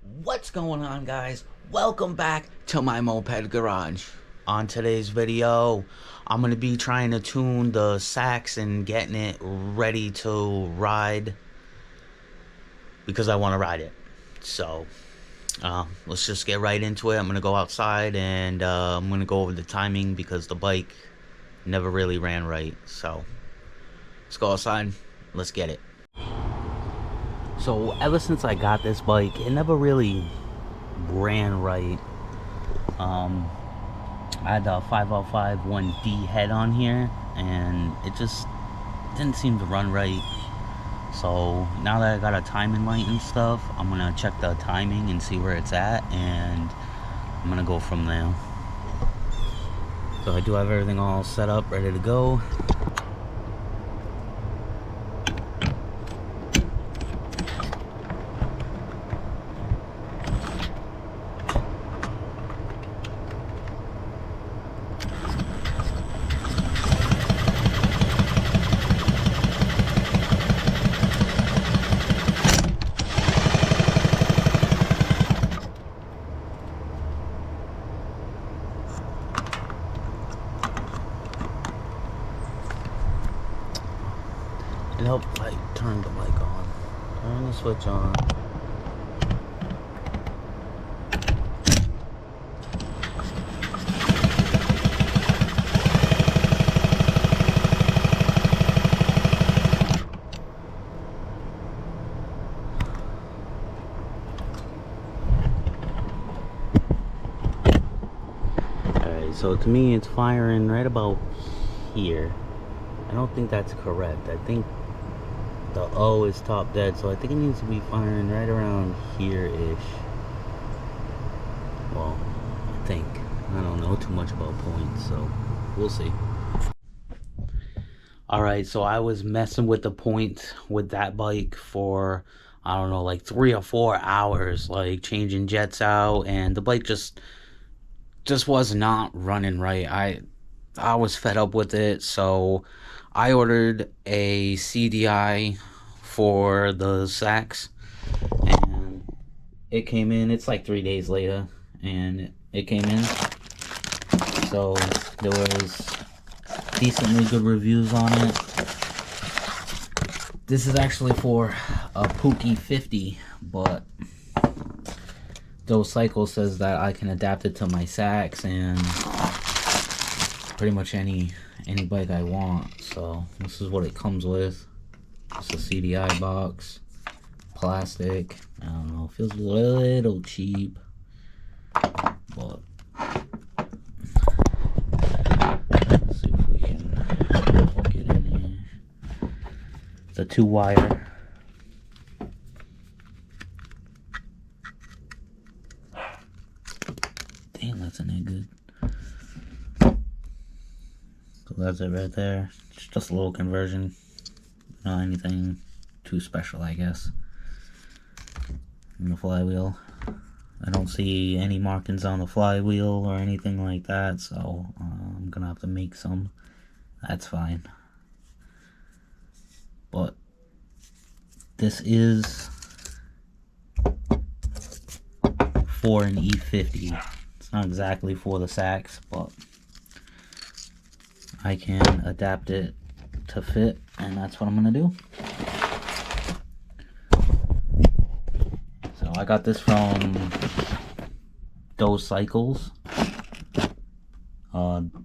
What's going on, guys? Welcome back to my moped garage. On today's video, I'm going to be trying to tune the sachs and getting it ready to ride because I want to ride it. So let's just get right into it. I'm going to go outside and I'm going to go over the timing because the bike never really ran right. So let's go outside. Let's get it. So ever since I got this bike, it never really ran right. I had a 505 1D head on here, and it just didn't seem to run right. So now that I got a timing light and stuff, I'm gonna check the timing and see where it's at, and I'm gonna go from there. So I do have everything all set up, ready to go. It helped if I turn the bike on. Turn the switch on. Alright, so to me it's firing right about here. I don't think that's correct. I think the O is top dead, so I think it needs to be firing right around here-ish. Well, I think. I don't know too much about points, so we'll see. Alright, so I was messing with the points with that bike for, I don't know, like 3 or 4 hours, like changing jets out, and the bike just was not running right. I was fed up with it, so I ordered a CDI for the sachs, and it came in. It's like 3 days later, and it came in. So there was decently good reviews on it. This is actually for a Pookie 50, but Those Cycle says that I can adapt it to my sachs and pretty much any bike I want. So this is what it comes with. It's a CDI box, plastic. I don't know, feels a little cheap, but let's see if we can get in here. It's a 2-wire. Damn, that's in there good. So that's it right there. It's just a little conversion. Not anything too special, I guess. And the flywheel. I don't see any markings on the flywheel or anything like that, so I'm gonna have to make some. That's fine. But this is for an E50. It's not exactly for the sachs, but I can adapt it to fit, and that's what I'm gonna do. So I got this from Those Cycles.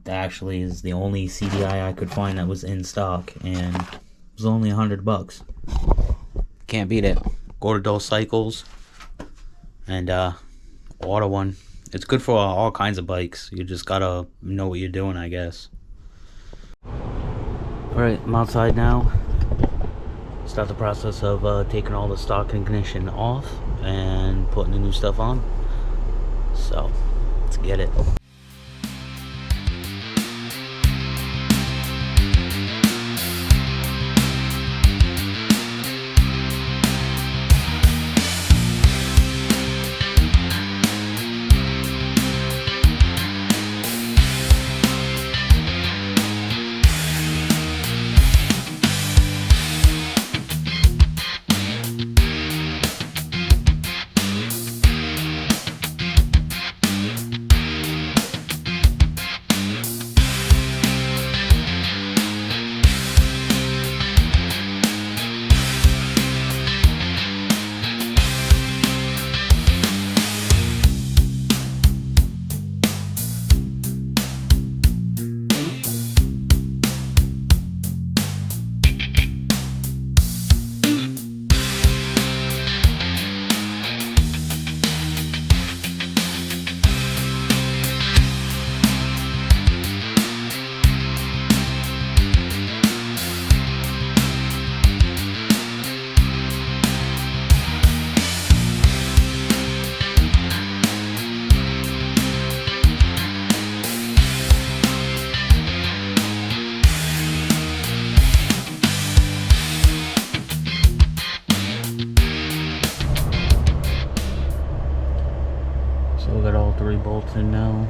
That actually is the only CDI I could find that was in stock, and it was only $100. Can't beat it. Go to Those Cycles and order one. It's good for all kinds of bikes. You just gotta know what you're doing, I guess. Alright, I'm outside now. Start the process of taking all the stock ignition off and putting the new stuff on. So, let's get it. Still got all 3 bolts in now.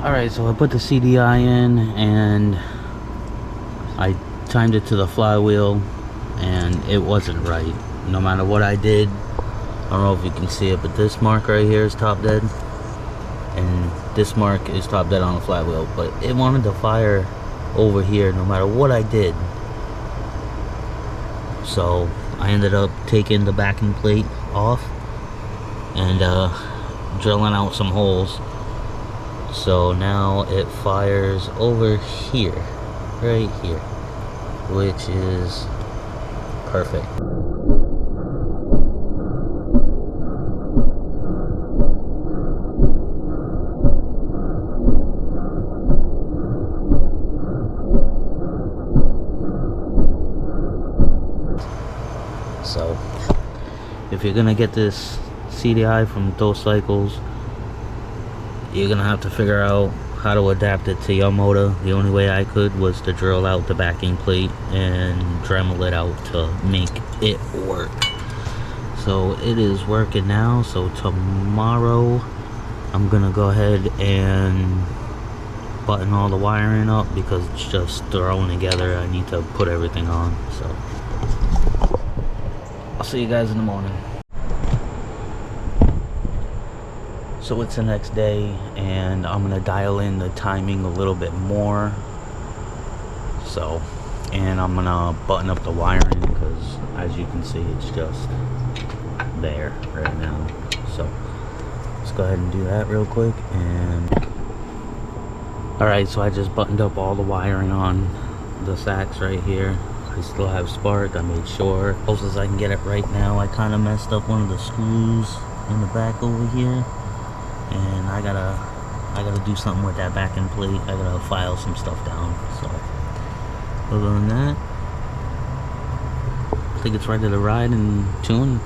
Alright, so I put the CDI in and I timed it to the flywheel and it wasn't right. No matter what I did, I don't know if you can see it, but this mark right here is top dead. And this mark is top dead on the flywheel, but it wanted to fire over here no matter what I did. So I ended up taking the backing plate off and drilling out some holes. So now it fires over here, right here, which is perfect. So if you're gonna get this CDI from those cycles, you're gonna have to figure out how to adapt it to your motor. The only way I could was to drill out the backing plate and Dremel it out to make it work. So it is working now. So tomorrow I'm gonna go ahead and button all the wiring up because it's just thrown together. I need to put everything on. So I'll see you guys in the morning. So it's the next day and I'm gonna dial in the timing a little bit more. So, and I'm gonna button up the wiring because as you can see it's just there right now. So let's go ahead and do that real quick. And alright, so I just buttoned up all the wiring on the sachs right here. I still have spark. I made sure as close as I can get it right now. I kind of messed up one of the screws in the back over here, and I gotta do something with that backing plate. I gotta file some stuff down. So other than that, I think it's ready to ride and tune.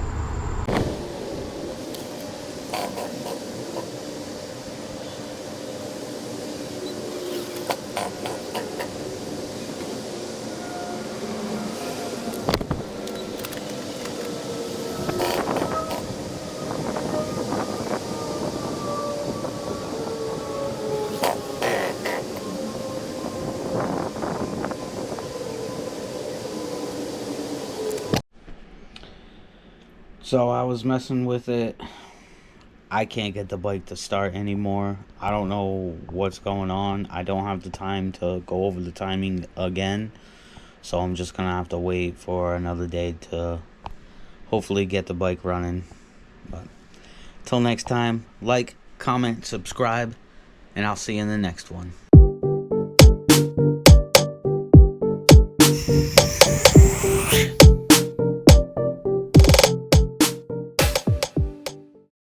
So I was messing with it. I can't get the bike to start anymore. I don't know what's going on. I don't have the time to go over the timing again. So I'm just gonna have to wait for another day to hopefully get the bike running. But till next time, like, comment, subscribe, and I'll see you in the next one.